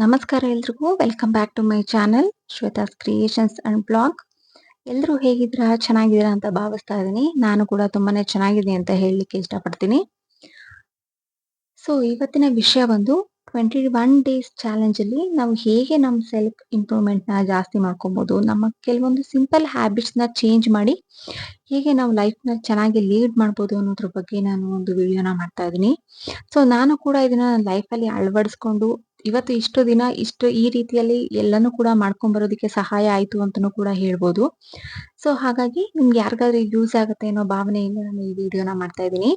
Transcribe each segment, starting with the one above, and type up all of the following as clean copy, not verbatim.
ನಮಸ್ಕಾರ ಎಲ್ರಿಗೂ. Welcome back to my channel Shweta's creations and blog. ಎಲ್ಲರೂ ಹೇಗಿದ್ದೀರಾ? ಚೆನ್ನಾಗಿದ್ದೀರಾ ಅಂತ ಭಾವಿಸ್ತಾ ಇದ್ದೀನಿ. ನಾನು ಕೂಡ ತುಂಬಾನೇ ಚೆನ್ನಾಗಿದೆ ಅಂತ ಹೇಳಲಿಕ್ಕೆ ಇಷ್ಟಪಡ್ತೀನಿ. ಸೊ ಇವತ್ತಿನ ವಿಷಯ ಬಂದು 21 ಡೇಸ್ ಚಾಲೆಂಜ್ ಅಲ್ಲಿ ನಾವು ಹೇಗೆ ನಮ್ಮ ಸೆಲ್ಫ್ ಇಂಪ್ರೂವ್ಮೆಂಟ್ ನ ಜಾಸ್ತಿ ಮಾಡ್ಕೊಬಹುದು, ನಮ್ಮ ಕೆಲವೊಂದು ಸಿಂಪಲ್ ಹ್ಯಾಬಿಟ್ಸ್ ನ ಚೇಂಜ್ ಮಾಡಿ ಹೇಗೆ ನಾವು ಲೈಫ್ ನ ಚೆನ್ನಾಗಿ ಲೀಡ್ ಮಾಡ್ಬೋದು ಅನ್ನೋದ್ರ ಬಗ್ಗೆ ನಾನು ಒಂದು ವಿಡಿಯೋನ ಮಾಡ್ತಾ ಇದ್ದೀನಿ. ಸೊ ನಾನು ಕೂಡ ಇದನ್ನ ಲೈಫ್ ಅಲ್ಲಿ ಅಳವಡಿಸ್ಕೊಂಡು ಇವತ್ತು ಇಷ್ಟು ದಿನ ಇಷ್ಟು ಈ ರೀತಿಯಲ್ಲಿ ಎಲ್ಲಾನು ಕೂಡ ಮಾಡ್ಕೊಂಡ್ ಬರೋದಕ್ಕೆ ಸಹಾಯ ಆಯ್ತು ಅಂತಾನೂ ಕೂಡ ಹೇಳ್ಬೋದು. ಸೊ ಹಾಗಾಗಿ ನಿಮ್ಗೆ ಯಾರಿಗಾದ್ರೂ ಯೂಸ್ ಆಗುತ್ತೆ ಅನ್ನೋ ಭಾವನೆಯಿಂದ ನಾನು ಈ ವಿಡಿಯೋನ ಮಾಡ್ತಾ ಇದ್ದೀನಿ.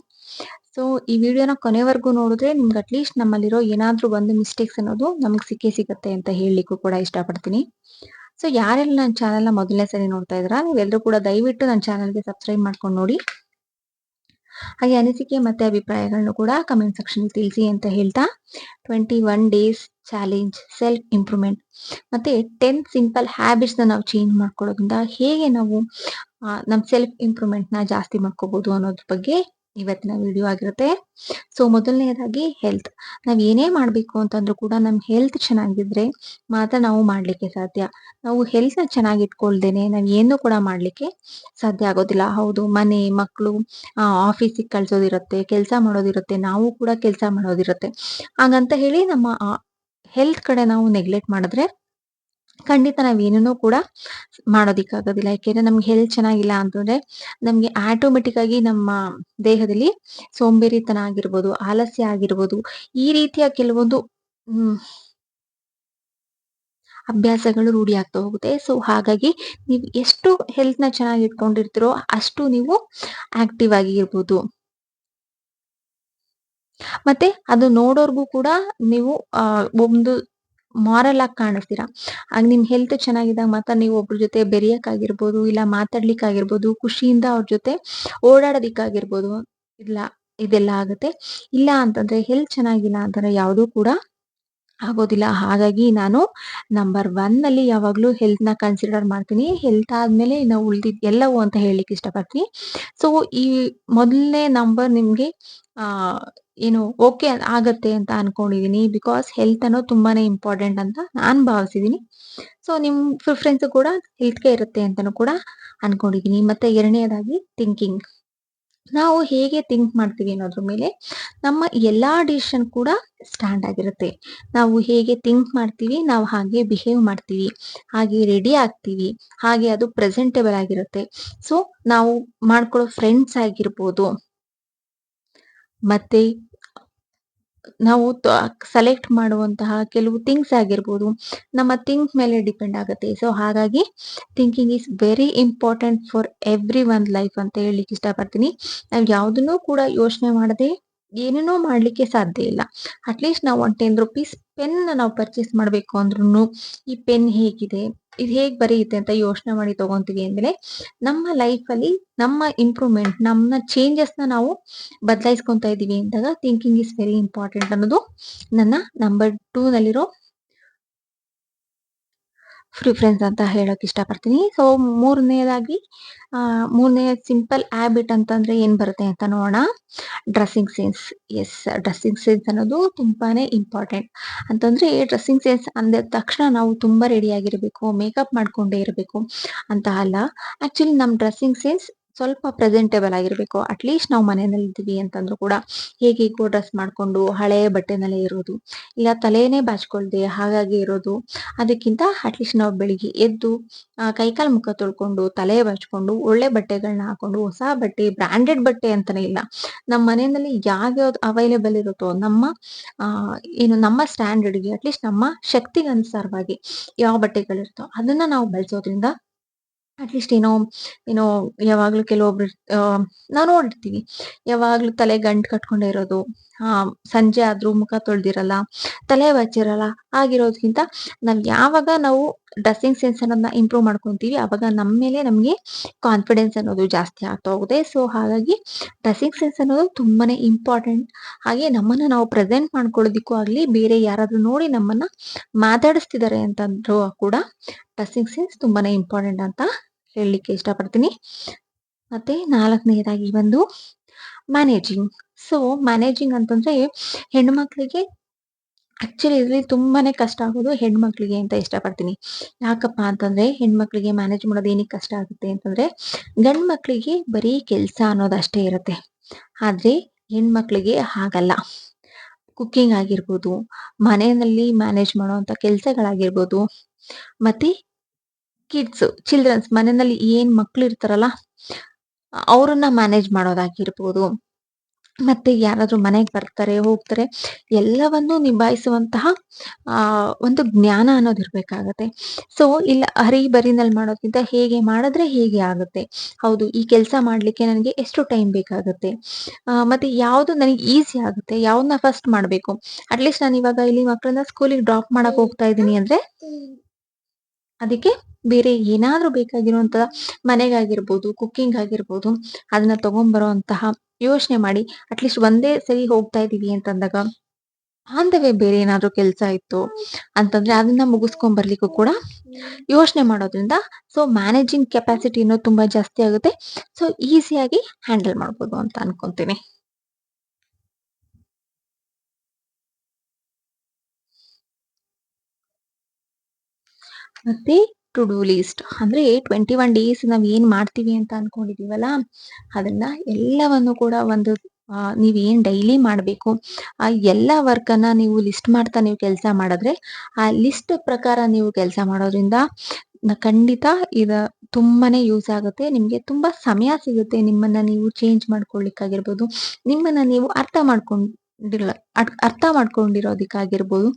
ಸೊ ಈ ವಿಡಿಯೋನ ಕೊನೆವರೆಗೂ ನೋಡಿದ್ರೆ ನಿಮ್ಗೆ ಅಟ್ಲೀಸ್ಟ್ ನಮ್ಮಲ್ಲಿರೋ ಏನಾದ್ರೂ ಒಂದು ಮಿಸ್ಟೇಕ್ಸ್ ಅನ್ನೋದು ನಮ್ಗೆ ಸಿಕ್ಕೇ ಸಿಗುತ್ತೆ ಅಂತ ಹೇಳಲಿಕ್ಕೂ ಕೂಡ ಇಷ್ಟಪಡ್ತೀನಿ. ಸೊ ಯಾರೆಲ್ಲ ನನ್ನ ಚಾನೆಲ್ನ ಮೊದಲನೇ ಸರಿ ನೋಡ್ತಾ ಇದ್ದೀರಾ, ನೀವೆಲ್ಲರೂ ಕೂಡ ದಯವಿಟ್ಟು ನನ್ನ ಚಾನೆಲ್ಗೆ ಸಬ್ಸ್ಕ್ರೈಬ್ ಮಾಡ್ಕೊಂಡು ನೋಡಿ. ಹಾಗೆ ಅನಿಸಿಕೆ ಮತ್ತೆ ಅಭಿಪ್ರಾಯಗಳನ್ನು ಕೂಡ ಕಮೆಂಟ್ ಸೆಕ್ಷನ್ ತಿಳಿಸಿ ಅಂತ ಹೇಳ್ತಾ, 21 ಡೇಸ್ ಚಾಲೆಂಜ್ ಸೆಲ್ಫ್ ಇಂಪ್ರೂವ್ಮೆಂಟ್ ಮತ್ತೆ 10 ಸಿಂಪಲ್ ಹ್ಯಾಬಿಟ್ಸ್ ನಾವು ಚೇಂಜ್ ಮಾಡ್ಕೊಳ್ಳೋದ್ರಿಂದ ಹೇಗೆ ನಾವು ನಮ್ಮ ಸೆಲ್ಫ್ ಇಂಪ್ರೂವ್ಮೆಂಟ್ ನ ಜಾಸ್ತಿ ಮಾಡ್ಕೋಬಹುದು ಅನ್ನೋದ್ರ ಬಗ್ಗೆ ಇವತ್ತಿನ ವಿಡಿಯೋ ಆಗಿರುತ್ತೆ. ಸೊ ಮೊದಲನೇದಾಗಿ ಹೆಲ್ತ್. ನಾವ್ ಏನೇ ಮಾಡ್ಬೇಕು ಅಂತಂದ್ರೂ ಕೂಡ ನಮ್ ಹೆಲ್ತ್ ಚೆನ್ನಾಗಿದ್ರೆ ಮಾತ್ರ ನಾವು ಮಾಡ್ಲಿಕ್ಕೆ ಸಾಧ್ಯ. ನಾವು ಹೆಲ್ತ್ ನ ಚೆನ್ನಾಗಿ ಇಟ್ಕೊಳ್ದೇನೆ ನಾವ್ ಏನು ಕೂಡ ಮಾಡ್ಲಿಕ್ಕೆ ಸಾಧ್ಯ ಆಗೋದಿಲ್ಲ. ಹೌದು, ಮನೆ ಮಕ್ಕಳು ಆಫೀಸಿಗೆ ಕಳ್ಸೋದಿರುತ್ತೆ, ಕೆಲಸ ಮಾಡೋದಿರುತ್ತೆ, ನಾವು ಕೂಡ ಕೆಲಸ ಮಾಡೋದಿರುತ್ತೆ. ಹಾಗಂತ ಹೇಳಿ ನಮ್ಮ ಹೆಲ್ತ್ ಕಡೆ ನಾವು ನೆಗ್ಲೆಕ್ಟ್ ಮಾಡಿದ್ರೆ ಖಂಡಿತ ನಾವೇನೂ ಕೂಡ ಮಾಡೋದಿಕ್ಕಾಗೋದಿಲ್ಲ. ಯಾಕೆಂದ್ರೆ ನಮ್ಗೆ ಹೆಲ್ತ್ ಚೆನ್ನಾಗಿಲ್ಲ ಅಂತಂದ್ರೆ ನಮ್ಗೆ ಆಟೋಮೆಟಿಕ್ ಆಗಿ ನಮ್ಮ ದೇಹದಲ್ಲಿ ಸೋಂಬೇರಿತನ ಆಗಿರ್ಬೋದು, ಆಲಸ್ಯ ಆಗಿರ್ಬೋದು, ಈ ರೀತಿಯ ಕೆಲವೊಂದು ಹ್ಮ್ ಅಭ್ಯಾಸಗಳು ರೂಢಿ ಆಗ್ತಾ ಹೋಗುತ್ತೆ. ಸೊ ಹಾಗಾಗಿ ನೀವು ಎಷ್ಟು ಹೆಲ್ತ್ ನ ಚೆನ್ನಾಗಿ ಇಟ್ಕೊಂಡಿರ್ತೀರೋ ಅಷ್ಟು ನೀವು ಆಕ್ಟಿವ್ ಆಗಿ ಇರ್ಬೋದು. ಮತ್ತೆ ಅದು ನೋಡೋರ್ಗೂ ಕೂಡ ನೀವು ಒಂದು ಮಾರಲ್ ಆಗಿ ಕಾಣಿಸ್ತೀರಾ. ಆಗ ನಿಮ್ ಹೆಲ್ತ್ ಚೆನ್ನಾಗಿದ್ದಾಗ ಮಾತ್ರ ನೀವು ಒಬ್ರ ಜೊತೆ ಬೆರೆಯಕ್ಕಾಗಿರ್ಬೋದು, ಇಲ್ಲ ಮಾತಾಡ್ಲಿಕ್ಕಾಗಿರ್ಬೋದು, ಖುಷಿಯಿಂದ ಅವ್ರ ಜೊತೆ ಓಡಾಡೋದಿಕ್ಕಾಗಿರ್ಬೋದು. ಇಲ್ಲ, ಇದೆಲ್ಲ ಆಗುತ್ತೆ. ಇಲ್ಲ ಅಂತಂದ್ರೆ ಹೆಲ್ತ್ ಚೆನ್ನಾಗಿಲ್ಲ ಅಂತಂದ್ರೆ ಯಾವ್ದೂ ಕೂಡ ಆಗೋದಿಲ್ಲ. ಹಾಗಾಗಿ ನಾನು ನಂಬರ್ 1 ಅಲ್ಲಿ ಯಾವಾಗ್ಲೂ ಹೆಲ್ತ್ ನ ಕನ್ಸಿಡರ್ ಮಾಡ್ತೀನಿ. ಹೆಲ್ತ್ ಆದ್ಮೇಲೆ ಇನ್ನು ಉಳ್ದಿದ್ ಎಲ್ಲವೂ ಅಂತ ಹೇಳಲಿಕ್ಕೆ ಇಷ್ಟಪಡ್ತೀನಿ. ಸೊ ಈ ಮೊದಲನೇ ನಂಬರ್ ನಿಮ್ಗೆ ಆ ಏನು ಓಕೆ ಆಗತ್ತೆ ಅಂತ ಅನ್ಕೊಂಡಿದೀನಿ. ಬಿಕಾಸ್ ಹೆಲ್ತ್ ಅನ್ನೋದು ತುಂಬಾನೇ ಇಂಪಾರ್ಟೆಂಟ್ ಅಂತ ನಾನ್ ಭಾವಿಸಿದೀನಿ. ಸೊ ನಿಮ್ ಪ್ರಿಫರೆನ್ಸ್ ಕೂಡ ಹೆಲ್ತ್‌ಗೆ ಇರುತ್ತೆ ಅಂತಾನೂ ಕೂಡ ಅನ್ಕೊಂಡಿದೀನಿ. ಮತ್ತೆ ಎರಡನೇದಾಗಿ ಥಿಂಕಿಂಗ್. ನಾವು ಹೇಗೆ ಥಿಂಕ್ ಮಾಡ್ತೀವಿ ಅನ್ನೋದ್ರ ಮೇಲೆ ನಮ್ಮ ಎಲ್ಲಾ ಡಿಸಿಷನ್ ಕೂಡ ಸ್ಟ್ಯಾಂಡ್ ಆಗಿರುತ್ತೆ. ನಾವು ಹೇಗೆ ಥಿಂಕ್ ಮಾಡ್ತೀವಿ, ನಾವು ಹಾಗೆ ಬಿಹೇವ್ ಮಾಡ್ತೀವಿ, ಹಾಗೆ ರೆಡಿ ಆಗ್ತೀವಿ, ಹಾಗೆ ಅದು ಪ್ರೆಸೆಂಟೇಬಲ್ ಆಗಿರುತ್ತೆ. ಸೊ ನಾವು ಮಾಡ್ಕೊಳ್ಳೋ ಫ್ರೆಂಡ್ಸ್ ಆಗಿರ್ಬೋದು, ಮತ್ತೆ ನಾವು ಸೆಲೆಕ್ಟ್ ಮಾಡುವಂತಹ ಕೆಲವು ಥಿಂಗ್ಸ್ ಆಗಿರ್ಬೋದು, ನಮ್ಮ ಥಿಂಕ್ ಮೇಲೆ ಡಿಪೆಂಡ್ ಆಗುತ್ತೆ. ಸೊ ಹಾಗಾಗಿ thinking is very important for every one life ಅಂತ ಹೇಳಲಿಕ್ಕೆ ಇಷ್ಟಪಡ್ತೀನಿ. ನಾವು ಯಾವುದನ್ನೂ ಕೂಡ ಯೋಚನೆ ಮಾಡದೆ ಏನೇನೋ ಮಾಡ್ಲಿಕ್ಕೆ ಸಾಧ್ಯ ಇಲ್ಲ. ಅಟ್ಲೀಸ್ಟ್ ನಾವು ಒಂದು ₹10 ಪೆನ್ ನಾವು ಪರ್ಚೇಸ್ ಮಾಡ್ಬೇಕು ಅಂದ್ರೂ ಈ ಪೆನ್ ಹೇಗಿದೆ, ಇದು ಹೇಗ್ ಬರೆಯುತ್ತೆ ಅಂತ ಯೋಚನೆ ಮಾಡಿ ತಗೊಂತೀವಿ ಅಂದ್ಮೇಲೆ ನಮ್ಮ ಲೈಫ್ ಅಲ್ಲಿ ನಮ್ಮ ಇಂಪ್ರೂವ್ಮೆಂಟ್, ನಮ್ಮ ಚೇಂಜಸ್ ನ ನಾವು ಬದಲಾಯಿಸ್ಕೊಂತ ಇದೀವಿ ಅಂದಾಗ ಥಿಂಕಿಂಗ್ ಇಸ್ ವೆರಿ ಇಂಪಾರ್ಟೆಂಟ್ ಅನ್ನೋದು ನನ್ನ ನಂಬರ್ 2 ನಲ್ಲಿರೋ ಪ್ರಿಫರೆನ್ಸ್ ಅಂತ ಹೇಳಕ್ ಇಷ್ಟಪಡ್ತೀನಿ. ಸೊ ಮೂರನೇದಾಗಿ ಮೂರನೇ ಸಿಂಪಲ್ ಹ್ಯಾಬಿಟ್ ಅಂತಂದ್ರೆ ಏನ್ ಬರುತ್ತೆ ಅಂತ ನೋಡೋಣ. Dressing sense. Yes, dressing sense ಅನ್ನೋದು ತುಂಬಾನೇ ಇಂಪಾರ್ಟೆಂಟ್. ಅಂತಂದ್ರೆ ಡ್ರೆಸ್ಸಿಂಗ್ ಸೆನ್ಸ್ ಅಂದ ತಕ್ಷಣ ನಾವು ತುಂಬಾ ರೆಡಿ ಆಗಿರ್ಬೇಕು, ಮೇಕಪ್ ಮಾಡ್ಕೊಂಡೇ ಇರಬೇಕು ಅಂತ ಅಲ್ಲ. ಆಕ್ಚುಲಿ ನಮ್ ಡ್ರೆಸ್ಸಿಂಗ್ ಸೆನ್ಸ್ ಸ್ವಲ್ಪ ಪ್ರೆಸೆಂಟೇಬಲ್ ಆಗಿರ್ಬೇಕು. ಅಟ್ಲೀಸ್ಟ್ ನಾವು ಮನೆಯಲ್ಲಿ ಇದ್ದೀವಿ ಅಂತಂದ್ರು ಕೂಡ ಹೇಗೇಗೋ ಡ್ರೆಸ್ ಮಾಡ್ಕೊಂಡು ಹಳೆಯ ಬಟ್ಟೆನಲ್ಲೇ ಇರೋದು, ಇಲ್ಲ ತಲೆನೇ ಬಾಚ್ಕೊಳ್ದೆ ಹಾಗಾಗಿ ಇರೋದು, ಅದಕ್ಕಿಂತ ಅಟ್ಲೀಸ್ಟ್ ನಾವು ಬೆಳಿಗ್ಗೆ ಎದ್ದು ಕೈಕಾಲು ಮುಖ ತೊಳ್ಕೊಂಡು ತಲೆ ಬಾಚ್ಕೊಂಡು ಒಳ್ಳೆ ಬಟ್ಟೆಗಳನ್ನ ಹಾಕೊಂಡು, ಹೊಸ ಬಟ್ಟೆ ಬ್ರಾಂಡೆಡ್ ಬಟ್ಟೆ ಅಂತಾನೆ ಇಲ್ಲ, ನಮ್ಮ ಮನೆಯಲ್ಲಿ ಯಾವ್ಯಾವ್ದು ಅವೈಲೇಬಲ್ ಇರುತ್ತೋ ನಮ್ಮ ಆ ಏನು ನಮ್ಮ ಸ್ಟ್ಯಾಂಡರ್ಡ್ಗೆ ಅಟ್ಲೀಸ್ಟ್ ನಮ್ಮ ಶಕ್ತಿಗೆ ಅನುಸಾರವಾಗಿ ಯಾವ ಬಟ್ಟೆಗಳಿರ್ತೋ ಅದನ್ನ ನಾವು ಬಳಸೋದ್ರಿಂದ ಅಟ್ಲೀಸ್ಟ್ ಏನೋ ಏನೋ ಯಾವಾಗ್ಲೂ ಕೆಲವೊಬ್ರು ನಾವ್ ನೋಡಿರ್ತೀವಿ, ಯಾವಾಗ್ಲೂ ತಲೆ ಗಂಟ್ ಕಟ್ಕೊಂಡೇ ಇರೋದು, ಸಂಜೆ ಆದ್ರೂ ಮುಖ ತೊಳ್ದಿರಲ್ಲ, ತಲೆ ಬಚ್ಚಿರಲ್ಲ. ಆಗಿರೋದ್ಕಿಂತ ಯಾವಾಗ ನಾವು ಡ್ರೆಸ್ಸಿಂಗ್ ಸೆನ್ಸ್ ಅನ್ನೋದನ್ನ ಇಂಪ್ರೂವ್ ಮಾಡ್ಕೊಂತೀವಿ ಅವಾಗ ನಮ್ಮ ಮೇಲೆ ನಮ್ಗೆ ಕಾನ್ಫಿಡೆನ್ಸ್ ಅನ್ನೋದು ಜಾಸ್ತಿ ಆಗ್ತಾ ಹೋಗುತ್ತೆ. ಸೊ ಹಾಗಾಗಿ ಡ್ರೆಸ್ಸಿಂಗ್ ಸೆನ್ಸ್ ಅನ್ನೋದು ತುಂಬಾನೇ ಇಂಪಾರ್ಟೆಂಟ್. ಹಾಗೆ ನಮ್ಮನ್ನ ನಾವು ಪ್ರೆಸೆಂಟ್ ಮಾಡ್ಕೊಳ್ಳೋದಿಕ್ಕೂ ಆಗ್ಲಿ, ಬೇರೆ ಯಾರಾದ್ರೂ ನೋಡಿ ನಮ್ಮನ್ನ ಮಾತಾಡಿಸ್ತಿದ್ದಾರೆ ಅಂತಂದ್ರೂ ಕೂಡ ಡ್ರೆಸ್ಸಿಂಗ್ ಸೆನ್ಸ್ ತುಂಬಾನೇ ಇಂಪಾರ್ಟೆಂಟ್ ಅಂತ ಹೇಳಲಿಕ್ಕೆ ಇಷ್ಟಪಡ್ತೀನಿ. ಮತ್ತೆ ನಾಲ್ಕನೇದಾಗಿ ಬಂದು ಮ್ಯಾನೇಜಿಂಗ್. ಸೊ ಮ್ಯಾನೇಜಿಂಗ್ ಅಂತಂದ್ರೆ ಹೆಣ್ಣು ಮಕ್ಕಳಿಗೆ ಆಕ್ಚುಲಿ ಇದ್ರಲ್ಲಿ ತುಂಬಾನೇ ಕಷ್ಟ ಆಗೋದು ಹೆಣ್ಮಕ್ಳಿಗೆ ಅಂತ ಇಷ್ಟಪಡ್ತೀನಿ. ಯಾಕಪ್ಪ ಅಂತಂದ್ರೆ ಹೆಣ್ಮಕ್ಳಿಗೆ ಮ್ಯಾನೇಜ್ ಮಾಡೋದು ಏನಕ್ಕೆ ಕಷ್ಟ ಆಗುತ್ತೆ ಅಂತಂದ್ರೆ, ಗಂಡ್ ಮಕ್ಳಿಗೆ ಬರೀ ಕೆಲ್ಸ ಅನ್ನೋದಷ್ಟೇ ಇರುತ್ತೆ. ಆದ್ರೆ ಹೆಣ್ಮಕ್ಳಿಗೆ ಹಾಗಲ್ಲ. ಕುಕಿಂಗ್ ಆಗಿರ್ಬೋದು, ಮನೆಯಲ್ಲಿ ಮ್ಯಾನೇಜ್ ಮಾಡುವಂತ ಕೆಲ್ಸಗಳಾಗಿರ್ಬೋದು, ಮತ್ತೆ ಚಿಲ್ಡ್ರನ್ಸ್ ಮನೆಯಲ್ಲಿ ಏನ್ ಮಕ್ಳಿರ್ತಾರಲ್ಲ, ಅವ್ರನ್ನ ಮ್ಯಾನೇಜ್ ಮಾಡೋದಾಗಿರ್ಬೋದು. ಮತ್ತೆ ಯಾರಾದ್ರೂ ಮನೆಗೆ ಬರ್ತಾರೆ, ಹೋಗ್ತಾರೆ ಎಲ್ಲವನ್ನೂ ನಿಭಾಯಿಸುವಂತಹ ಒಂದು ಜ್ಞಾನ ಅನ್ನೋದಿರ್ಬೇಕಾಗತ್ತೆ. ಸೊ ಇಲ್ಲ ಹರಿ-ಬರಿನಲ್ಲಿ ಮಾಡೋದ್ಕಿಂತ ಹೇಗೆ ಮಾಡಿದ್ರೆ ಹೇಗೆ ಆಗುತ್ತೆ? ಹೌದು, ಈ ಕೆಲ್ಸ ಮಾಡ್ಲಿಕ್ಕೆ ನನಗೆ ಎಷ್ಟು ಟೈಮ್ ಬೇಕಾಗುತ್ತೆ? ಮತ್ತೆ ಯಾವ್ದು ನನಗೆ ಈಸಿ ಆಗುತ್ತೆ? ಯಾವ್ದನ್ನ ಫಸ್ಟ್ ಮಾಡ್ಬೇಕು? ಅಟ್‌ಲೀಸ್ಟ್ ನಾನಿವಾಗ ಇಲ್ಲಿ ಮಕ್ಕಳನ್ನ ಸ್ಕೂಲಿಗೆ ಡ್ರಾಪ್ ಮಾಡಕ್ ಹೋಗ್ತಾ ಇದ್ದೀನಿ ಅಂದ್ರೆ ಅದಕ್ಕೆ ಬೇರೆ ಏನಾದ್ರೂ ಬೇಕಾಗಿರುವಂತಹ ಮನೆಗಾಗಿರ್ಬೋದು, ಕುಕಿಂಗ್ ಆಗಿರ್ಬೋದು, ಅದನ್ನ ತಗೊಂಬರೋಂತಹ ಯೋಚನೆ ಮಾಡಿ ಅಟ್‌ಲೀಸ್ಟ್ ಒಂದೇ ಸರಿ ಹೋಗ್ತಾ ಇದೀವಿ ಅಂತಂದಾಗ ಆನ್ ದ ವೇ ಬೇರೆ ಏನಾದ್ರೂ ಕೆಲ್ಸ ಇತ್ತು ಅಂತಂದ್ರೆ ಅದನ್ನ ಮುಗಿಸ್ಕೊಂಡ್ ಬರ್ಲಿಕ್ಕೂ ಕೂಡ ಯೋಚನೆ ಮಾಡೋದ್ರಿಂದ ಸೊ ಮ್ಯಾನೇಜಿಂಗ್ ಕೆಪಾಸಿಟಿ ಅನ್ನೋದು ತುಂಬಾ ಜಾಸ್ತಿ ಆಗುತ್ತೆ. ಸೊ ಈಸಿಯಾಗಿ ಹ್ಯಾಂಡಲ್ ಮಾಡ್ಬೋದು ಅಂತ ಅನ್ಕೊಂತೀನಿ. ಮತ್ತೆ ಟು ಡೂ ಲಿಸ್ಟ್ ಅಂದ್ರೆ 21 ಡೇಸ್ ನಾವ್ ಏನ್ ಮಾಡ್ತೀವಿ ಅಂತ ಅನ್ಕೊಂಡಿದೀವಲ್ಲ, ಅದನ್ನ ಎಲ್ಲವನ್ನು ಕೂಡ ಒಂದು ನೀವ್ ಏನ್ ಡೈಲಿ ಮಾಡ್ಬೇಕು, ಆ ಎಲ್ಲಾ ವರ್ಕ್ ಅನ್ನ ನೀವು ಲಿಸ್ಟ್ ಮಾಡ್ತಾ ನೀವು ಕೆಲ್ಸ ಮಾಡಿದ್ರೆ, ಆ ಲಿಸ್ಟ್ ಪ್ರಕಾರ ನೀವು ಕೆಲ್ಸ ಮಾಡೋದ್ರಿಂದ ಖಂಡಿತ ಇದ ತುಂಬಾನೇ ಯೂಸ್ ಆಗುತ್ತೆ. ನಿಮ್ಗೆ ತುಂಬಾ ಸಮಯ ಸಿಗುತ್ತೆ. ನಿಮ್ಮನ್ನ ನೀವು ಚೇಂಜ್ ಮಾಡ್ಕೊಳ್ಲಿಕ್ಕಾಗಿರ್ಬೋದು, ನಿಮ್ಮನ್ನ ನೀವು ಅರ್ಥ ಮಾಡ್ಕೊಂಡಿರೋದಕ್ಕಾಗಿರ್ಬೋದು.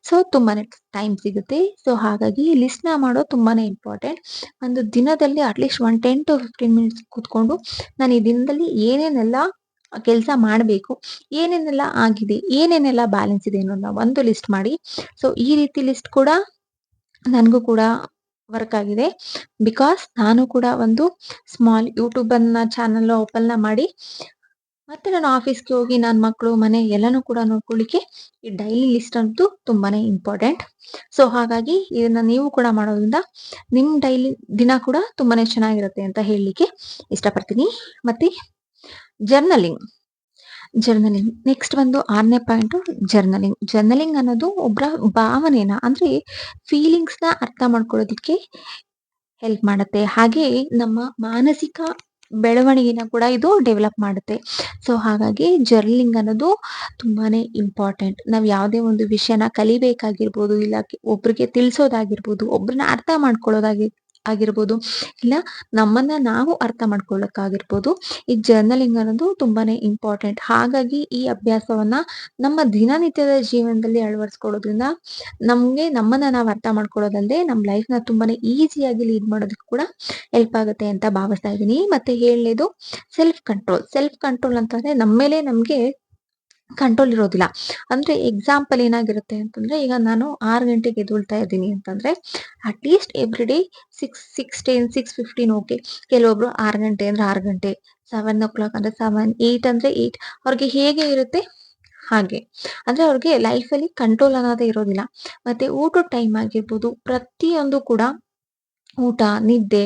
ಸೊ ತುಂಬಾನೇ ಟೈಮ್ ಸಿಗುತ್ತೆ. ಸೊ ಹಾಗಾಗಿ ಲಿಸ್ಟ್‌ನ ಮಾಡೋದು ತುಂಬಾನೇ ಇಂಪಾರ್ಟೆಂಟ್. ಒಂದು ದಿನದಲ್ಲಿ ಅಟ್‌ಲೀಸ್ಟ್ ಒಂದು 10 ಟು 15 ಮಿನಿಟ್ಸ್ ಕೂತ್ಕೊಂಡು, ನಾನು ಈ ದಿನದಲ್ಲಿ ಏನೇನೆಲ್ಲ ಕೆಲ್ಸ ಮಾಡ್ಬೇಕು, ಏನೇನೆಲ್ಲ ಆಗಿದೆ, ಏನೇನೆಲ್ಲ ಬ್ಯಾಲೆನ್ಸ್ ಇದೆ ಅನ್ನೋದನ್ನ ಒಂದು ಲಿಸ್ಟ್ ಮಾಡಿ. ಸೊ ಈ ರೀತಿ ಲಿಸ್ಟ್ ಕೂಡ ನನ್ಗೂ ಕೂಡ ವರ್ಕ್ ಆಗಿದೆ. ಬಿಕಾಸ್ ನಾನು ಕೂಡ ಒಂದು ಸ್ಮಾಲ್ ಯೂಟ್ಯೂಬ್ ಚಾನೆಲ್ ಓಪನ್ ಮಾಡಿ ಮತ್ತೆ ನಾನು ಆಫೀಸ್‌ಗೆ ಹೋಗಿ ನನ್ ಮಕ್ಳು, ಮನೆ ಎಲ್ಲಾನು ಕೂಡ ನೋಡ್ಕೊಳ್ಳಿಕ್ಕೆ ಈ ಡೈಲಿ ಲಿಸ್ಟ್ ಅಂತೂ ತುಂಬಾನೇ ಇಂಪಾರ್ಟೆಂಟ್. ಸೊ ಹಾಗಾಗಿ ಇದನ್ನ ನೀವು ಕೂಡ ಮಾಡೋದ್ರಿಂದ ನಿಮ್ ಡೈಲಿ ದಿನ ಕೂಡ ತುಂಬಾನೇ ಚೆನ್ನಾಗಿರುತ್ತೆ ಅಂತ ಹೇಳಲಿಕ್ಕೆ ಇಷ್ಟಪಡ್ತೀನಿ. ಮತ್ತೆ ಜರ್ನಲಿಂಗ್, ನೆಕ್ಸ್ಟ್ ಬಂದು 6ನೇ ಪಾಯಿಂಟು ಜರ್ನಲಿಂಗ್. ಜರ್ನಲಿಂಗ್ ಅನ್ನೋದು ಒಬ್ರ ಭಾವನೆನ ಅಂದ್ರೆ ಫೀಲಿಂಗ್ಸ್‌ನ ಅರ್ಥ ಮಾಡ್ಕೊಳ್ಳೋದಿಕ್ಕೆ ಹೆಲ್ಪ್ ಮಾಡತ್ತೆ. ಹಾಗೆ ನಮ್ಮ ಮಾನಸಿಕ ಬೆಳವಣಿಗೆನ ಕೂಡ ಇದು ಡೆವಲಪ್ ಮಾಡುತ್ತೆ. ಸೊ ಹಾಗಾಗಿ ಜರ್ನಲಿಂಗ್ ಅನ್ನೋದು ತುಂಬಾನೇ ಇಂಪಾರ್ಟೆಂಟ್. ನಾವ್ ಯಾವುದೇ ಒಂದು ವಿಷಯನ ಕಲಿಬೇಕಾಗಿರ್ಬೋದು, ಇಲ್ಲ ಒಬ್ರಿಗೆ ತಿಳಿಸೋದಾಗಿರ್ಬೋದು, ಒಬ್ರನ್ನ ಅರ್ಥ ಆಗಿರ್ಬೋದು, ಇಲ್ಲ ನಮ್ಮನ್ನ ನಾವು ಅರ್ಥ ಮಾಡ್ಕೊಳ್ಳೋಕ್ಕಾಗಿರ್ಬೋದು. ಈ ಜರ್ನಲಿಂಗ್ ಅನ್ನೋದು ತುಂಬಾನೇ ಇಂಪಾರ್ಟೆಂಟ್. ಹಾಗಾಗಿ ಈ ಅಭ್ಯಾಸವನ್ನ ನಮ್ಮ ದಿನನಿತ್ಯದ ಜೀವನದಲ್ಲಿ ಅಳವಡಿಸ್ಕೊಳ್ಳೋದ್ರಿಂದ ನಮ್ಗೆ ನಮ್ಮನ್ನ ನಾವು ಅರ್ಥ ಮಾಡ್ಕೊಳ್ಳೋದಲ್ಲದೆ ನಮ್ಮ ಲೈಫ್‌ನ ತುಂಬಾನೇ ಈಸಿಯಾಗಿ ಲೀಡ್ ಮಾಡೋದಕ್ಕೆ ಕೂಡ ಹೆಲ್ಪ್ ಆಗುತ್ತೆ ಅಂತ ಭಾವಿಸ್ತಾ ಇದ್ದೀನಿ. ಮತ್ತೆ 7ನೇದು ಸೆಲ್ಫ್ ಕಂಟ್ರೋಲ್. ಸೆಲ್ಫ್ ಕಂಟ್ರೋಲ್ ಅಂತಂದ್ರೆ ನಮ್ಮ ಮೇಲೆ ನಮ್ಗೆ ಕಂಟ್ರೋಲ್ ಇರೋದಿಲ್ಲ. ಅಂದ್ರೆ ಎಕ್ಸಾಂಪಲ್ ಏನಾಗಿರುತ್ತೆ ಅಂತಂದ್ರೆ, ಈಗ ನಾನು 6 ಗಂಟೆಗೆ ಎದ್ದೇಳ್ತಾ ಇದ್ದೀನಿ ಅಂತಂದ್ರೆ, ಅಟ್‌ಲೀಸ್ಟ್ ಎವ್ರಿ ಡೇ 6:10, 6:15 ಓಕೆ. ಕೆಲವೊಬ್ರು 6 ಗಂಟೆ ಅಂದ್ರೆ 6 ಗಂಟೆ, 7:00 ಅಂದ್ರೆ 7, 8 ಅಂದ್ರೆ 8 ಅವ್ರಿಗೆ ಹೇಗೆ ಇರುತ್ತೆ ಹಾಗೆ. ಅಂದ್ರೆ ಅವ್ರಿಗೆ ಲೈಫಲ್ಲಿ ಕಂಟ್ರೋಲ್ ಅನ್ನೋದೇ ಇರೋದಿಲ್ಲ. ಮತ್ತೆ ಊಟದ ಟೈಮ್ ಆಗಿರ್ಬೋದು, ಪ್ರತಿಯೊಂದು ಕೂಡ ಊಟ, ನಿದ್ದೆ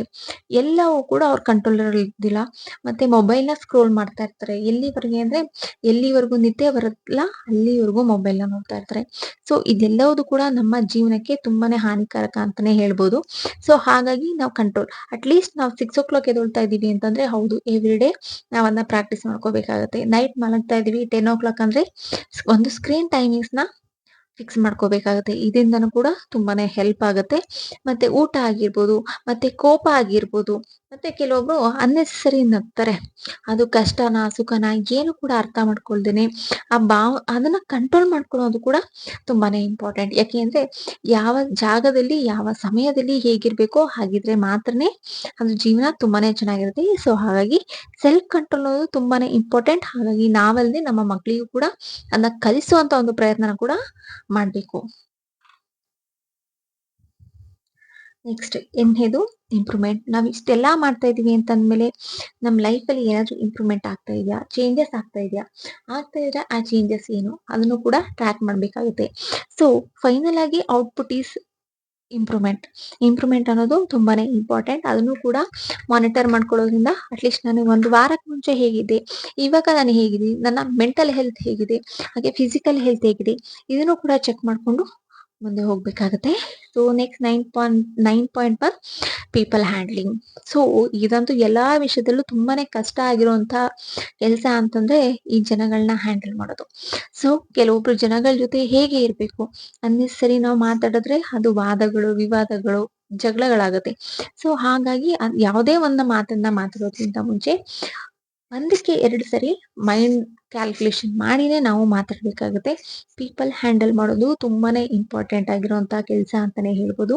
ಎಲ್ಲವೂ ಕೂಡ ಅವ್ರ ಕಂಟ್ರೋಲಲ್ಲಿ ಇದ್ದಿಲ್ಲ. ಮತ್ತೆ ಮೊಬೈಲ್‌ನ ಸ್ಕ್ರೋಲ್ ಮಾಡ್ತಾ ಇರ್ತಾರೆ. ಎಲ್ಲಿವರೆಗೆ ಅಂದ್ರೆ ಎಲ್ಲಿವರೆಗೂ ನಿದ್ದೆ ಬರುತ್ತಲ್ಲ ಅಲ್ಲಿವರೆಗೂ ಮೊಬೈಲ್‌ನ ನೋಡ್ತಾ ಇರ್ತಾರೆ. ಸೊ ಇದೆಲ್ಲವುದು ಕೂಡ ನಮ್ಮ ಜೀವನಕ್ಕೆ ತುಂಬಾನೇ ಹಾನಿಕಾರಕ ಅಂತಾನೆ ಹೇಳ್ಬೋದು. ಸೊ ಹಾಗಾಗಿ ನಾವು ಕಂಟ್ರೋಲ್ ಅಟ್‌ಲೀಸ್ಟ್ ನಾವು 6:00 ಎದ್ದೇಳ್ತಾ ಇದ್ದೀವಿ ಅಂತಂದ್ರೆ ಹೌದು ಎವ್ರಿ ಡೇ ನಾವು ಅದನ್ನ ಪ್ರಾಕ್ಟೀಸ್ ಮಾಡ್ಕೋಬೇಕಾಗುತ್ತೆ. ನೈಟ್ ಮಲಗ್ತಾ ಇದೀವಿ 10:00 ಅಂದ್ರೆ ಒಂದು ಸ್ಕ್ರೀನ್ ಟೈಮಿಂಗ್ಸ್‌ನ ಫಿಕ್ಸ್ ಮಾಡ್ಕೋಬೇಕಾಗುತ್ತೆ. ಇದರಿಂದನೂ ಕೂಡ ತುಂಬಾನೇ ಹೆಲ್ಪ್ ಆಗುತ್ತೆ. ಮತ್ತೆ ಊಟ ಆಗಿರ್ಬೋದು, ಮತ್ತೆ ಕೋಪ ಆಗಿರ್ಬೋದು, ಮತ್ತೆ ಕೆಲವೊಬ್ರು ಅನ್ನೆಸೆಸರಿ ನಗ್ತಾರೆ. ಅದು ಕಷ್ಟನ, ಸುಖನ ಏನು ಕೂಡ ಅರ್ಥ ಮಾಡ್ಕೊಳ್ದೇನೆ ಅದನ್ನ ಕಂಟ್ರೋಲ್ ಮಾಡ್ಕೊಳ್ಳೋದು ಕೂಡ ತುಂಬಾನೇ ಇಂಪಾರ್ಟೆಂಟ್. ಯಾಕೆ ಅಂದ್ರೆ ಯಾವ ಜಾಗದಲ್ಲಿ, ಯಾವ ಸಮಯದಲ್ಲಿ ಹೇಗಿರ್ಬೇಕೋ ಹಾಗಿದ್ರೆ ಮಾತ್ರನೇ ಅದು ಜೀವನ ತುಂಬಾನೇ ಚೆನ್ನಾಗಿರುತ್ತೆ. ಸೊ ಹಾಗಾಗಿ ಸೆಲ್ಫ್ ಕಂಟ್ರೋಲ್ ಅನ್ನೋದು ತುಂಬಾನೇ ಇಂಪಾರ್ಟೆಂಟ್. ಹಾಗಾಗಿ ನಾವಲ್ದೆ ನಮ್ಮ ಮಕ್ಕಳಿಗೂ ಕೂಡ ಅದನ್ನ ಕಲಿಸುವಂತ ಒಂದು ಪ್ರಯತ್ನನ ಕೂಡ ಮಾಡ್ಬೇಕು. ನೆಕ್ಸ್ಟ್ 8ನೇದು ಇಂಪ್ರೂವ್‌ಮೆಂಟ್. ನಾವ್ ಇಷ್ಟೆಲ್ಲಾ ಮಾಡ್ತಾ ಇದೀವಿ ಅಂತಂದ್ಮೇಲೆ ನಮ್ ಲೈಫಲ್ಲಿ ಏನಾದ್ರೂ ಇಂಪ್ರೂವ್‌ಮೆಂಟ್ ಆಗ್ತಾ ಇದೆಯಾ? ಚೇಂಜಸ್ ಆಗ್ತಾ ಇದೆಯಾ? ಆಗ್ತಾ ಇದ್ರೆ ಆ ಚೇಂಜಸ್ ಏನು? ಅದನ್ನು ಕೂಡ ಟ್ರ್ಯಾಕ್ ಮಾಡ್ಬೇಕಾಗುತ್ತೆ. ಸೊ ಫೈನಲ್ ಆಗಿ ಔಟ್‌ಪುಟ್ ಈಸ್ ಇಂಪ್ರೂವ್‌ಮೆಂಟ್. ಇಂಪ್ರೂವ್‌ಮೆಂಟ್ ಅನ್ನೋದು ತುಂಬಾನೇ ಇಂಪಾರ್ಟೆಂಟ್. ಅದನ್ನು ಕೂಡ ಮಾನಿಟರ್ ಮಾಡ್ಕೊಳ್ಳೋದ್ರಿಂದ ಅಟ್‌ಲೀಸ್ಟ್ ನಾನು ಒಂದು ವಾರಕ್ಕೆ ಮುಂಚೆ ಹೇಗಿದ್ದೆ, ಇವಾಗ ನಾನು ಹೇಗಿದ್ದೀನಿ, ನನ್ನ ಮೆಂಟಲ್ ಹೆಲ್ತ್ ಹೇಗಿದೆ, ಹಾಗೆ ಫಿಸಿಕಲ್ ಹೆಲ್ತ್ ಹೇಗಿದೆ, ಇದನ್ನು ಕೂಡ ಚೆಕ್ ಮಾಡ್ಕೊಂಡು ಮುಂದೆ ಹೋಗ್ಬೇಕಾಗತ್ತೆ. So next 9.1 people handling. So ಇದಂತೂ ಎಲ್ಲಾ ವಿಷಯದಲ್ಲೂ ತುಂಬಾನೇ ಕಷ್ಟ ಆಗಿರುವಂತ ಕೆಲ್ಸ ಅಂತಂದ್ರೆ ಈ ಜನಗಳನ್ನ ಹ್ಯಾಂಡಲ್ ಮಾಡೋದು. ಸೊ ಕೆಲವೊಬ್ರು ಜನಗಳ ಜೊತೆ ಹೇಗೆ ಇರ್ಬೇಕು, ಅನ್ನೆಸರಿ ನಾವು ಮಾತಾಡಿದ್ರೆ ಅದು ವಾದಗಳು, ವಿವಾದಗಳು, ಜಗಳಗಳಾಗತ್ತೆ. ಸೊ ಹಾಗಾಗಿ ಯಾವುದೇ ಒಂದು ಮಾತನ್ನ ಮಾತಾಡೋದ್ಕಿಂತ ಮುಂಚೆ ಒಂದಕ್ಕೆ 2 ಸರಿ ಮೈಂಡ್ ಕ್ಯಾಲ್ಕುಲೇಷನ್ ಮಾಡಿನೇ ನಾವು ಮಾತಾಡ್ಬೇಕಾಗುತ್ತೆ. ಪೀಪಲ್ ಹ್ಯಾಂಡಲ್ ಮಾಡೋದು ತುಂಬಾನೇ ಇಂಪಾರ್ಟೆಂಟ್ ಆಗಿರುವಂತ ಕೆಲ್ಸ ಅಂತಾನೆ ಹೇಳ್ಬೋದು.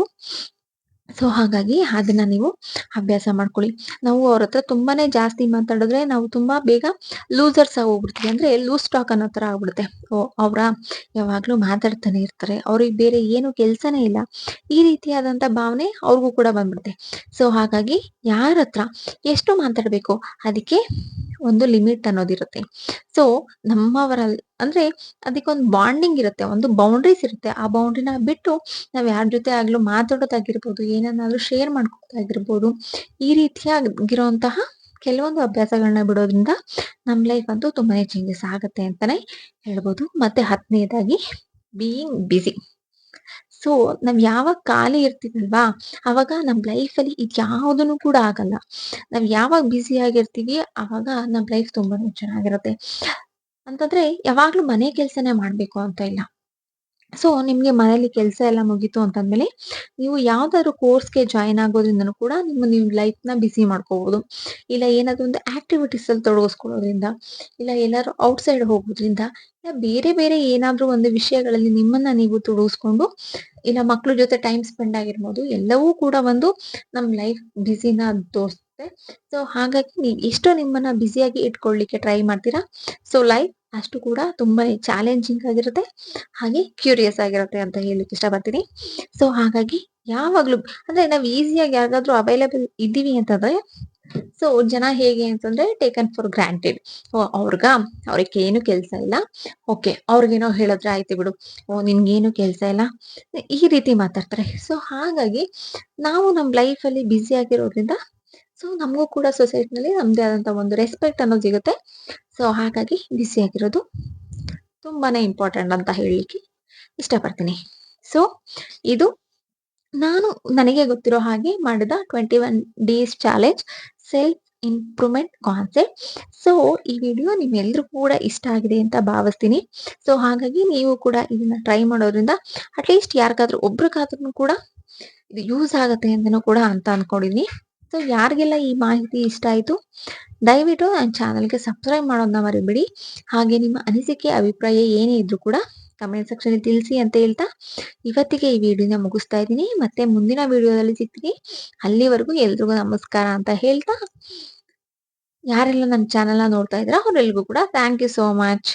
ಸೊ ಹಾಗಾಗಿ ಅದನ್ನ ನೀವು ಅಭ್ಯಾಸ ಮಾಡ್ಕೊಳ್ಳಿ. ನಾವು ಅವ್ರ ಹತ್ರ ತುಂಬಾನೇ ಜಾಸ್ತಿ ಮಾತಾಡಿದ್ರೆ ನಾವು ತುಂಬಾ ಬೇಗ ಲೂಸರ್ಸ್ ಆಗೋಗ್ಬಿಡ್ತೀವಿ. ಅಂದ್ರೆ ಲೂಸ್ ಟಾಕ್ ಅನ್ನೋ ತರ ಆಗ್ಬಿಡುತ್ತೆ. ಓ ಅವ್ರಾ ಯಾವಾಗ್ಲೂ ಮಾತಾಡ್ತಾನೆ ಇರ್ತಾರೆ. ಅವ್ರಿಗೆ ಬೇರೆ ಏನು ಕೆಲ್ಸನೇ ಇಲ್ಲ. ಈ ರೀತಿಯಾದಂತ ಭಾವನೆ ಅವ್ರಿಗೂ ಕೂಡ ಬಂದ್ಬಿಡುತ್ತೆ. ಸೊ ಹಾಗಾಗಿ ಯಾರತ್ರ ಎಷ್ಟು ಮಾತಾಡ್ಬೇಕು ಅದಕ್ಕೆ ಒಂದು ಲಿಮಿಟ್ ಅನ್ನೋದಿರುತ್ತೆ. ಸೊ ನಮ್ಮವರಲ್ಲಿ ಅಂದ್ರೆ ಅದಕ್ಕೊಂದು ಬಾಂಡಿಂಗ್ ಇರುತ್ತೆ. ಒಂದು ಬೌಂಡರೀಸ್ ಇರುತ್ತೆ. ಆ ಬೌಂಡ್ರಿನ ಬಿಟ್ಟು ನಾವ್ ಯಾರ ಜೊತೆ ಆಗ್ಲೂ ಮಾತಾಡೋದಾಗಿರ್ಬೋದು, ಏನನ್ನಾದ್ರೂ ಶೇರ್ ಮಾಡ್ಕೊಳ್ಳೋದಾಗಿರ್ಬೋದು, ಈ ರೀತಿಯಾಗಿರುವಂತಹ ಕೆಲವೊಂದು ಅಭ್ಯಾಸಗಳನ್ನ ಬಿಡೋದ್ರಿಂದ ನಮ್ ಲೈಫ್ ಅಂತೂ ತುಂಬಾನೇ ಚೇಂಜಸ್ ಆಗತ್ತೆ ಅಂತಾನೆ ಹೇಳ್ಬೋದು. ಮತ್ತೆ 10ನೇದಾಗಿ ಬೀಯಿಂಗ್ ಬಿಸಿ. ಸೊ ನಾವ್ ಯಾವಾಗ ಖಾಲಿ ಇರ್ತೀವಲ್ವಾ, ಅವಾಗ ನಮ್ ಲೈಫಲ್ಲಿ ಇದ್ಯಾವುದನ್ನು ಕೂಡ ಆಗಲ್ಲ. ನಾವ್ ಯಾವಾಗ ಬ್ಯುಸಿ ಆಗಿರ್ತೀವಿ ಅವಾಗ ನಮ್ ಲೈಫ್ ತುಂಬಾನೇ ಚೆನ್ನಾಗಿರುತ್ತೆ. ಅಂತಂದ್ರೆ ಯಾವಾಗ್ಲೂ ಮನೆ ಕೆಲ್ಸನೇ ಮಾಡ್ಬೇಕು ಅಂತ ಇಲ್ಲ. ಸೊ ನಿಮ್ಗೆ ಮನೇಲಿ ಕೆಲ್ಸ ಎಲ್ಲ ಮುಗೀತು ಅಂತಂದ್ಮೇಲೆ, ನೀವು ಯಾವ್ದಾದ್ರು ಕೋರ್ಸ್‌ಗೆ ಜಾಯಿನ್ ಆಗೋದ್ರಿಂದನೂ ಕೂಡ ನೀವು ಲೈಫ್‌ನ ಬಿಸಿ ಮಾಡ್ಕೋಬಹುದು. ಇಲ್ಲ ಏನಾದ್ರು ಒಂದು ಆಕ್ಟಿವಿಟೀಸ್ ಅಲ್ಲಿ ತೊಡಗಿಸ್ಕೊಳ್ಳೋದ್ರಿಂದ, ಇಲ್ಲ ಎಲ್ಲಾರು ಔಟ್‌ಸೈಡ್ ಹೋಗೋದ್ರಿಂದ, ಇಲ್ಲ ಬೇರೆ ಬೇರೆ ಏನಾದ್ರೂ ಒಂದು ವಿಷಯಗಳಲ್ಲಿ ನಿಮ್ಮನ್ನ ನೀವು ತೊಡಗಿಸ್ಕೊಂಡು, ಇಲ್ಲ ಮಕ್ಳ ಜೊತೆ ಟೈಮ್ ಸ್ಪೆಂಡ್ ಆಗಿರ್ಬೋದು, ಎಲ್ಲವೂ ಕೂಡ ಒಂದು ನಮ್ ಲೈಫ್ ಬಿಸಿನ ತೋರಿಸುತ್ತೆ. ಸೊ ಹಾಗಾಗಿ ನೀವ್ ಎಷ್ಟು ನಿಮ್ಮನ್ನ ಬಿಸಿಯಾಗಿ ಇಟ್ಕೊಳ್ಲಿಕ್ಕೆ ಟ್ರೈ ಮಾಡ್ತೀರಾ, ಸೊ ಲೈಫ್ ಅಷ್ಟು ಕೂಡ ತುಂಬಾನೇ ಚಾಲೆಂಜಿಂಗ್ ಆಗಿರುತ್ತೆ. ಹಾಗೆ ಕ್ಯೂರಿಯಸ್ ಆಗಿರುತ್ತೆ ಅಂತ ಹೇಳಲಿಕ್ಕೆ ಇಷ್ಟಪಡ್ತೀನಿ. ಸೊ ಹಾಗಾಗಿ ಯಾವಾಗ್ಲೂ ಅಂದ್ರೆ ನಾವ್ ಈಸಿಯಾಗಿ ಯಾರಿಗಾದ್ರೂ ಅವೈಲೇಬಲ್ ಇದ್ದೀವಿ ಅಂತಂದ್ರೆ, ಸೊ ಜನ ಹೇಗೆ ಅಂತಂದ್ರೆ ಟೇಕನ್ ಫಾರ್ ಗ್ರಾಂಟೆಡ್. ಓ ಅವ್ರಿಗೆ ಏನು ಕೆಲ್ಸ ಇಲ್ಲ. ಓಕೆ ಅವ್ರಿಗೇನೋ ಹೇಳಿದ್ರೆ ಆಯ್ತು ಬಿಡು. ಓ ನಿನ್ಗೇನು ಕೆಲ್ಸ ಇಲ್ಲ. ಈ ರೀತಿ ಮಾತಾಡ್ತಾರೆ. ಸೊ ಹಾಗಾಗಿ ನಾವು ನಮ್ ಲೈಫ್ ಅಲ್ಲಿ ಬ್ಯುಸಿ ಆಗಿರೋದ್ರಿಂದ, ಸೊ ನಮಗೂ ಕೂಡ ಸೊಸೈಟಿನಲ್ಲಿ ನಮ್ದೇ ಆದಂತ ಒಂದು ರೆಸ್ಪೆಕ್ಟ್ ಅನ್ನೋದು ಸಿಗುತ್ತೆ. ಸೊ ಹಾಗಾಗಿ ಬ್ಯುಸಿ ಆಗಿರೋದು ತುಂಬಾನೇ ಇಂಪಾರ್ಟೆಂಟ್ ಅಂತ ಹೇಳಲಿಕ್ಕೆ ಇಷ್ಟಪಡ್ತೀನಿ. ಸೊ ಇದು ನಾನು ನನಗೆ ಗೊತ್ತಿರೋ ಹಾಗೆ ಮಾಡಿದ 21 days challenge self improvement concept. So ಈ ವಿಡಿಯೋ ನಿಮ್ಮೆಲ್ರಿಗೂ ಕೂಡ ಇಷ್ಟ ಆಗಿದೆ ಅಂತ ಭಾವಿಸ್ತೀನಿ. ಸೊ ಹಾಗಾಗಿ ನೀವು ಕೂಡ ಇದನ್ನ ಟ್ರೈ ಮಾಡೋದ್ರಿಂದ ಅಟ್‌ಲೀಸ್ಟ್ ಯಾರಿಗಾದ್ರೂ ಒಬ್ರಿಗಾದ್ರೂ ಕೂಡ ಇದು ಯೂಸ್ ಆಗತ್ತೆ ಅಂತನೂ ಕೂಡ ಅಂತ ಅನ್ಕೊಂಡಿದೀನಿ. ಸೊ ಯಾರಿಗೆಲ್ಲ ಈ ಮಾಹಿತಿ ಇಷ್ಟ ಆಯ್ತು, ದಯವಿಟ್ಟು ನನ್ನ ಚಾನಲ್‌ಗೆ ಸಬ್ಸ್ಕ್ರೈಬ್ ಮಾಡೋದನ್ನ ಮರಿಬೇಡಿ. ಹಾಗೆ ನಿಮ್ಮ ಅನಿಸಿಕೆ, ಅಭಿಪ್ರಾಯ ಏನೇ ಇದ್ರೂ ಕೂಡ ಕಮೆಂಟ್ ಸೆಕ್ಷನಲ್ಲಿ ತಿಳಿಸಿ ಅಂತ ಹೇಳ್ತಾ, ಇವತ್ತಿಗೆ ಈ ವಿಡಿಯೋನ ಮುಗಿಸ್ತಾ ಇದ್ದೀನಿ. ಮತ್ತೆ ಮುಂದಿನ ವಿಡಿಯೋದಲ್ಲಿ ಸಿಗ್ತೀನಿ. ಅಲ್ಲಿವರೆಗೂ ಎಲ್ರಿಗೂ ನಮಸ್ಕಾರ ಅಂತ ಹೇಳ್ತಾ, ಯಾರೆಲ್ಲ ನನ್ನ ಚಾನೆಲ್‌ನ ನೋಡ್ತಾ ಇದ್ದೀರಾ ಅವರೆಲ್ರಿಗೂ ಕೂಡ ಥ್ಯಾಂಕ್ ಯು ಸೋ ಮಚ್.